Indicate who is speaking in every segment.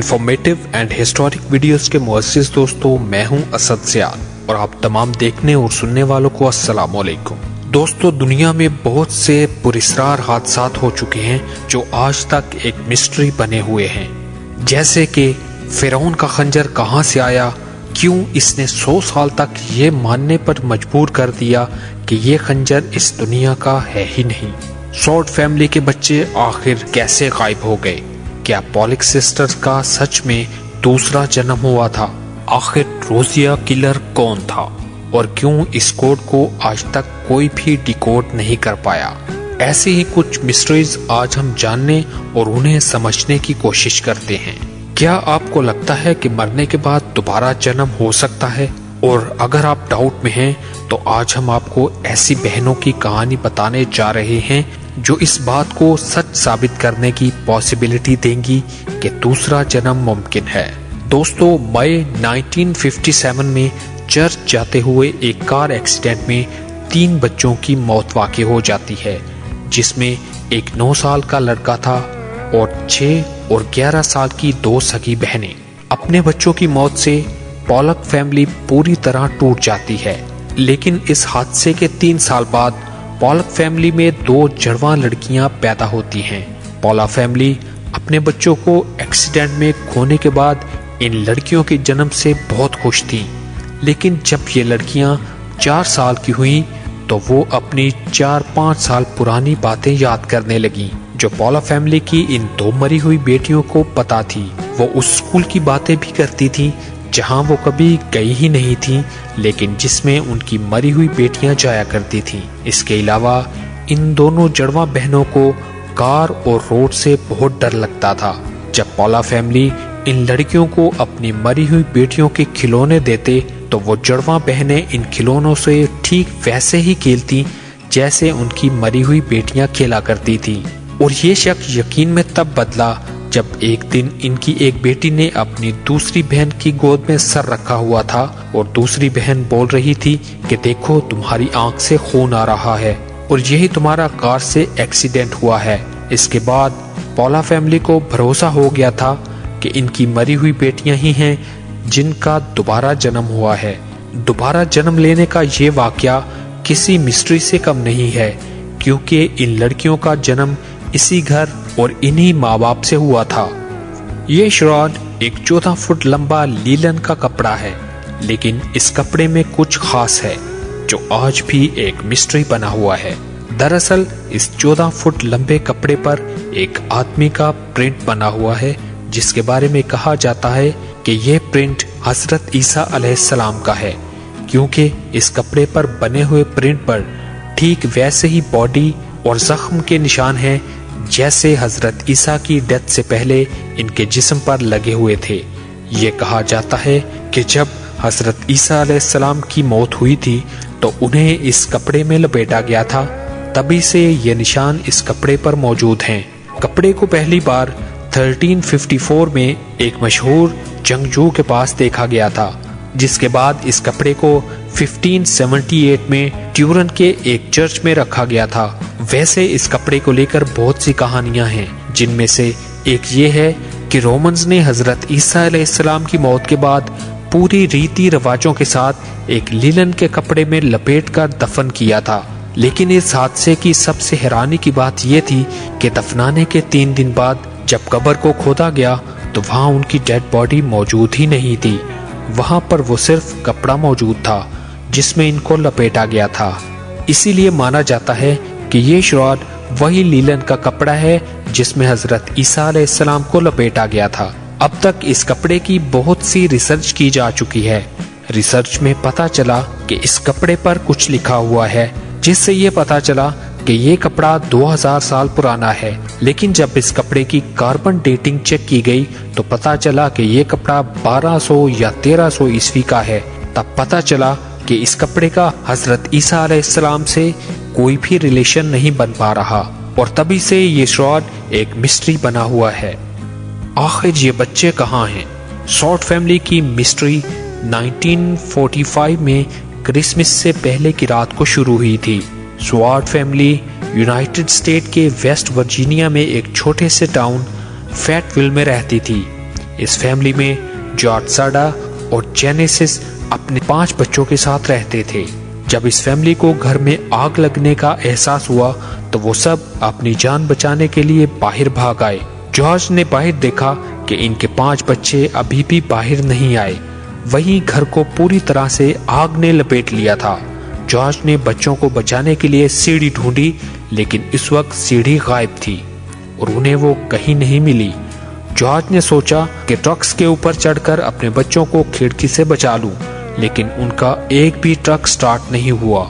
Speaker 1: Informative and historic videos के मुअस्सिस दोस्तों, मैं हूं असद सियाद और आप तमाम देखने और सुनने वालों को अस्सलाम वालेकुम। दोस्तों, दुनिया में बहुत से पुरस्कार हादसात हो चुके हैं जो आज तक एक मिस्ट्री बने हुए हैं, जैसे कि फिरौन का खंजर कहां से आया, क्यों इसने 100 साल तक ये मानने पर मजबूर कर दिया कि ये खंजर इस दुनिया का है ही नहीं। शॉर्ट फैमिली के बच्चे आखिर कैसे गायब हो गए, क्या पॉलिक्स सिस्टर्स का सच में दूसरा जन्म हुआ था, आखिर रोजिया किलर कौन था और क्यों इस कोड को आज तक कोई भी डिकोड नहीं कर पाया। ऐसे ही कुछ मिस्ट्रीज आज हम जानने और उन्हें समझने की कोशिश करते हैं। क्या आपको लगता है कि मरने के बाद दोबारा जन्म हो सकता है? और अगर आप डाउट में हैं तो आज हम आपको ऐसी बहनों की कहानी बताने जा रहे हैं जो इस बात को सच साबित करने की पॉसिबिलिटी देंगी कि दूसरा जन्म मुमकिन है। दोस्तों, मई 1957 में चर्च जाते हुए एक कार एक्सीडेंट में 3 बच्चों की मौत वाक़ई हो जाती है, जिसमें एक 9 साल का लड़का था और 6 और 11 साल की 2 सगी बहनें। अपने बच्चों की मौत से पॉलक फैमिली पूरी तरह टूट जाती है, लेकिन इस हादसे के 3 साल बाद पॉलक फैमिली में 2 जड़वां लड़कियां पैदा होती हैं। पॉला फैमिली अपने बच्चों को एक्सीडेंट में खोने के बाद इन लड़कियों के जन्म से बहुत खुश थी, लेकिन जब ये लड़कियां 4 साल की हुई तो वो अपनी 4-5 साल पुरानी बातें याद करने लगी जो पॉला फैमिली की इन 2 मरी हुई बेटियों को पता थी। वो उस स्कूल की बातें भी करती थी जहां वो कभी गई ही नहीं थी, लेकिन जिसमें उनकी मरी हुई बेटियां जाया करती थीं। इसके अलावा इन दोनों जड़वां बहनों को कार और रोड से बहुत डर लगता था। जब पॉला फैमिली इन लड़कियों को अपनी मरी हुई बेटियों के खिलौने देते तो वो जड़वां बहनें इन खिलौनों से ठीक वैसे ही खेलती जैसे उनकी मरी हुई बेटियां खेला करती थी। और ये शक यकीन में तब बदला जब एक दिन इनकी एक बेटी ने अपनी दूसरी बहन की गोद में सर रखा हुआ था और दूसरी बहन बोल रही थी कि देखो, तुम्हारी आंख से खून आ रहा है और यही तुम्हारा कार से एक्सीडेंट हुआ है। इसके बाद पॉला फैमिली को भरोसा हो गया था कि इनकी मरी हुई बेटियां ही हैं जिनका दोबारा जन्म हुआ है। दोबारा जन्म लेने का ये वाकया किसी मिस्ट्री से कम नहीं है, क्योंकि इन लड़कियों का जन्म इसी घर और इन्हीं माँ बाप से हुआ था। ये श्राद एक 14 फुट लंबा लीलन का कपड़ा है, लेकिन इस कपड़े में कुछ खास है जो आज भी एक मिस्ट्री बना हुआ है। दरअसल इस 14 फुट लंबे कपड़े पर एक आदमी का प्रिंट बना हुआ है, जिसके बारे में कहा जाता है कि यह प्रिंट हजरत ईसा अलैहिस्सलाम का है, क्योंकि इस कपड़े पर बने हुए प्रिंट पर ठीक वैसे ही बॉडी और जख्म के निशान हैं जैसे हजरत ईसा की डेथ से पहले इनके जिस्म पर लगे हुए थे। ये कहा जाता है कि जब हजरत ईसा अलैहिस्सलाम की मौत हुई थी तो उन्हें इस कपड़े में लपेटा गया था, तभी से ये निशान इस कपड़े पर मौजूद हैं। कपड़े को पहली बार 1354 में एक मशहूर जंगजू के पास देखा गया था, जिसके बाद इस कपड़े को 1578 में ट्यूरन के एक चर्च में रखा गया था। वैसे इस कपड़े को लेकर बहुत सी कहानियां हैं, जिनमें से एक ये है कि रोमन्स ने हजरत ईसा अलैहिस्सलाम की मौत के बाद पूरी रीति रिवाजों के साथ एक लिनन के कपड़े में लपेटकर दफन किया था। लेकिन इस हादसे की सबसे हैरानी की बात यह थी कि दफनाने के 3 दिन बाद जब कब्र को खोदा गया तो वहां उनकी डेड बॉडी मौजूद ही नहीं थी। वहां पर वो सिर्फ कपड़ा मौजूद था जिसमें इनको लपेटा गया था। इसीलिए माना जाता है कि ये श्राद वही लीलन का कपड़ा है जिसमें हजरत ईसा अलैहिस्सलाम को लपेटा गया था। अब तक इस कपड़े की बहुत सी रिसर्च की जा चुकी है। रिसर्च में पता चला कि इस कपड़े पर कुछ लिखा हुआ है, जिससे ये पता चला कि ये कपड़ा 2000 साल पुराना है। लेकिन जब इस कपड़े की कार्बन डेटिंग चेक की गई तो पता चला कि ये कपड़ा 1200 या 1300 ईस्वी का है। तब पता चला कि इस कपड़े का हजरत ईसा अलैहिस्सलाम से कोई भी रिलेशन नहीं बन पा रहा, और तभी से ये श्राद एक मिस्ट्री बना हुआ है। आखिर ये बच्चे कहाँ हैं? शॉर्ट फैमिली की मिस्ट्री 1945 में क्रिसमस से पहले की रात को शुरू हुई थी। स्वॉर्ड फैमिली यूनाइटेड स्टेट के वेस्ट वर्जीनिया में एक छोटे से टाउन फैटविल में रहती थी। इस फैमिली में जॉर्ज साडा और जेनेसिस अपने 5 बच्चों के साथ रहते थे। जब इस फैमिली को घर में आग लगने का एहसास हुआ तो वो सब अपनी जान बचाने के लिए बाहर भाग आए। जॉर्ज ने बाहर देखा कि इनके 5 बच्चे अभी भी बाहर नहीं आए। वहीं घर को पूरी तरह से आग ने लपेट लिया था। जॉर्ज ने बच्चों को बचाने के लिए सीढ़ी ढूंढी, लेकिन इस वक्त सीढ़ी गायब थी और उन्हें वो कहीं नहीं मिली। जॉर्ज ने सोचा कि ट्रक्स के ऊपर चढ़कर अपने बच्चों को खिड़की से बचा लूं, लेकिन उनका एक भी ट्रक स्टार्ट नहीं हुआ।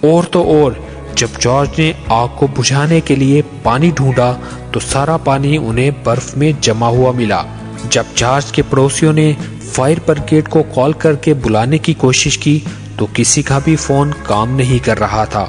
Speaker 1: और तो और जब जॉर्ज ने आग को बुझाने के लिए पानी ढूंढा तो सारा पानी उन्हें बर्फ में जमा हुआ मिला। जब जॉर्ज के पड़ोसियों ने फायर ब्रिगेड को कॉल करके बुलाने की कोशिश की तो किसी का भी फोन काम नहीं कर रहा था।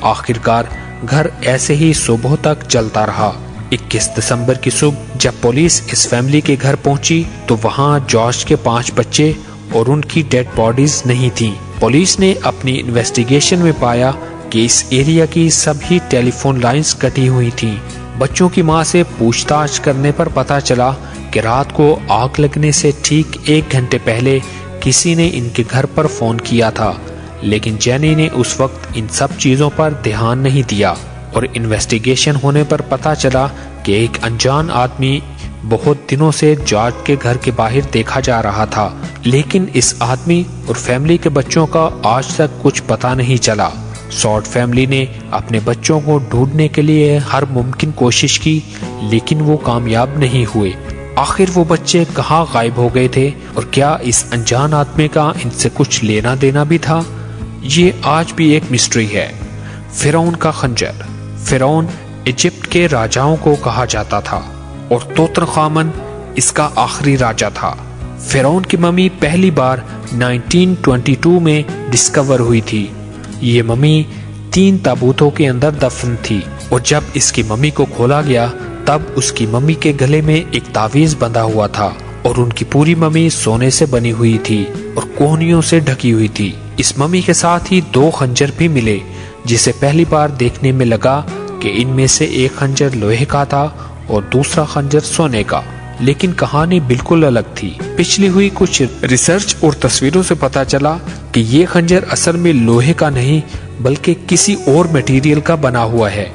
Speaker 1: आखिरकार घर ऐसे ही सुबह तक चलता रहा। 21 दिसंबर की सुबह जब पुलिस इस फैमिली के घर पहुंची तो वहां जॉर्ज के 5 बच्चे और उनकी डेड बॉडीज नहीं थी। पुलिस ने अपनी इन्वेस्टिगेशन में पाया कि इस एरिया की सभी टेलीफोन लाइंस कटी हुई थीं। बच्चों की मां से पूछताछ करने पर पता चला कि रात को आग लगने से ठीक 1 घंटे पहले किसी ने इनके घर पर फोन किया था, लेकिन जेनी ने उस वक्त इन सब चीजों पर ध्यान नहीं दिया और इन्वेस्टिगेशन होने पर पता चला कि एक अनजान आदमी बहुत दिनों से जॉर्ज के घर के बाहर देखा जा रहा था, लेकिन इस आदमी और फैमिली के बच्चों का आज तक कुछ पता नहीं चला। शॉर्ट फैमिली ने अपने बच्चों को ढूंढने के लिए हर मुमकिन कोशिश की, लेकिन वो कामयाब नहीं हुए। आखिर वो बच्चे कहाँ गायब हो गए थे और क्या इस अनजान आदमी का इनसे कुछ लेना देना भी था? ये आज भी एक मिस्ट्री है। फिरौन का खंजर। फिरौन इजिप्ट के राजाओं को कहा जाता था और तूतनखामन इसका आखिरी राजा था। फिरौन की मम्मी पहली बार 1922 में डिस्कवर हुई थी। ये मम्मी 3 ताबूतों के अंदर दफन थी और जब इसकी मम्मी को खोला गया तब उसकी मम्मी के गले में एक तावीज बंधा हुआ था और उनकी पूरी मम्मी सोने से बनी हुई थी और कोहनियों से ढकी हुई थी। इस मम्मी के साथ ही 2 खंजर भी मिले, जिसे पहली बार देखने में लगा कि इनमें से एक खंजर लोहे का था और दूसरा खंजर सोने का, लेकिन कहानी बिल्कुल अलग थी। पिछली हुई कुछ रिसर्च और तस्वीरों से पता चला कि ये खंजर असल में लोहे का नहीं बल्कि किसी और मटेरियल का बना हुआ है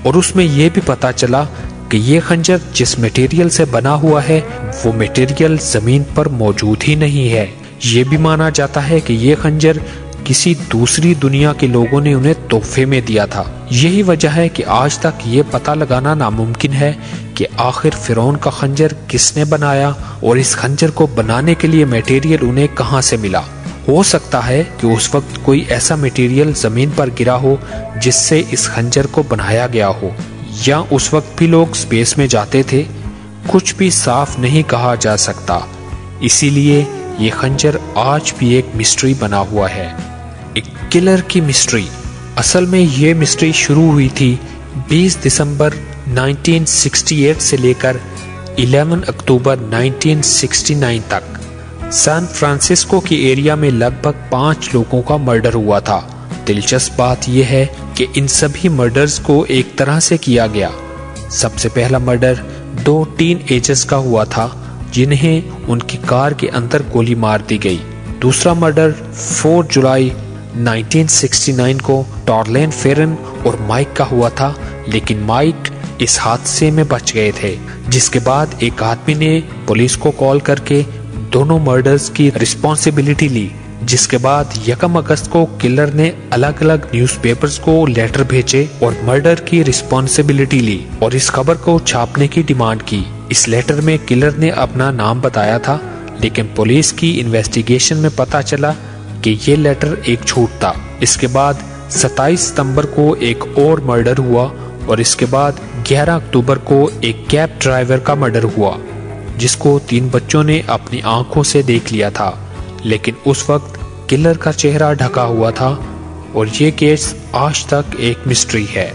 Speaker 1: और उसमें यह भी पता चला कि ये खंजर जिस मटेरियल से बना हुआ है वो मटेरियल जमीन पर मौजूद ही नहीं है। ये भी माना जाता है कि ये खंजर किसी दूसरी दुनिया के लोगों ने उन्हें तोहफे में दिया था। यही वजह है कि आज तक ये पता लगाना नामुमकिन है कि आखिर फिरौन का खंजर किसने बनाया और इस खंजर को बनाने के लिए मटेरियल उन्हें कहां से मिला। हो सकता है कि उस वक्त कोई ऐसा मटेरियल जमीन पर गिरा हो जिससे इस खंजर को बनाया गया हो, या उस वक्त भी लोग स्पेस में जाते थे। कुछ भी साफ नहीं कहा जा सकता, इसीलिए ये खंजर आज भी एक मिस्ट्री बना हुआ है। एक किलर की मिस्ट्री। असल में ये मिस्ट्री शुरू हुई थी 20 दिसंबर 1968 से लेकर 11 अक्टूबर 1969 तक। सैन फ्रांसिस्को की एरिया में लगभग 5 लोगों का मर्डर हुआ था। दिलचस्प बात यह है कि इन सभी मर्डर्स को एक तरह से किया गया। सबसे पहला मर्डर 2 टीनएजर्स का हुआ था जिन्हें उनकी कार के अंदर गोली मार दी गई। दूसरा मर्डर 4 जुलाई 1969 को टॉरलेन फेरन और माइक का हुआ था, लेकिन माइक इस हादसे में बच गए थे, जिसके बाद एक आदमी ने पुलिस को कॉल करके दोनों मर्डर्स की रिस्पॉन्सिबिलिटी ली। जिसके बाद 1 अगस्त को किलर ने अलग अलग न्यूज़पेपर्स को लेटर भेजे और मर्डर की रिस्पॉन्सिबिलिटी ली और इस खबर को छापने की डिमांड की। इस लेटर में किलर ने अपना नाम बताया था, लेकिन पुलिस की इन्वेस्टिगेशन में पता चला कि ये लेटर एक झूठ था। इसके बाद 27 सितंबर को एक और मर्डर हुआ और इसके बाद 11 अक्टूबर को एक कैब ड्राइवर का मर्डर हुआ, जिसको 3 बच्चों ने अपनी आंखों से देख लिया था, लेकिन उस वक्त किलर का चेहरा ढका हुआ था और ये केस आज तक एक मिस्ट्री है।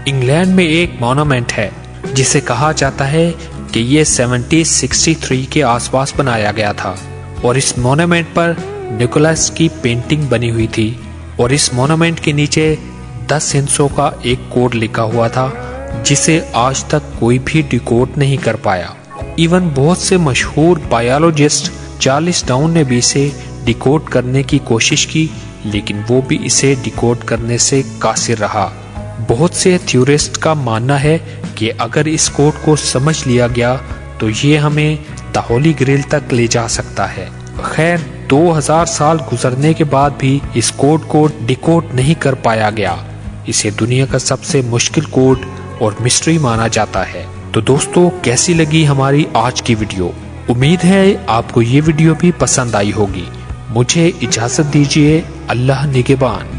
Speaker 1: इंग्लैंड में एक मॉन्यूमेंट है जिसे कहा जाता है कि ये 1763 के आसपास बनाया गया था और इस मॉन्यूमेंट पर निकोलस की पेंटिंग बनी हुई थी और इस मॉन्यूमेंट के नीचे 10 हिस्सों का एक कोड लिखा हुआ था जिसे आज तक कोई भी डिकोड नहीं कर पाया। इवन बहुत से मशहूर बायोलॉजिस्ट चार्ल्स डार्विन ने भी इसे डिकोड करने की कोशिश की, लेकिन वो भी इसे डिकोड करने से कासिर रहा। बहुत से थ्योरिस्ट का मानना है कि अगर इस कोड को समझ लिया गया तो ये हमें द होली ग्रेल तक ले जा सकता है। खैर 2000 साल गुजरने के बाद भी इस कोड को डिकोड नहीं कर पाया गया। इसे दुनिया का सबसे मुश्किल कोड और मिस्ट्री माना जाता है। तो दोस्तों, कैसी लगी हमारी आज की वीडियो? उम्मीद है आपको ये वीडियो भी पसंद आई होगी। मुझे इजाजत दीजिए। अल्लाह निगहबान।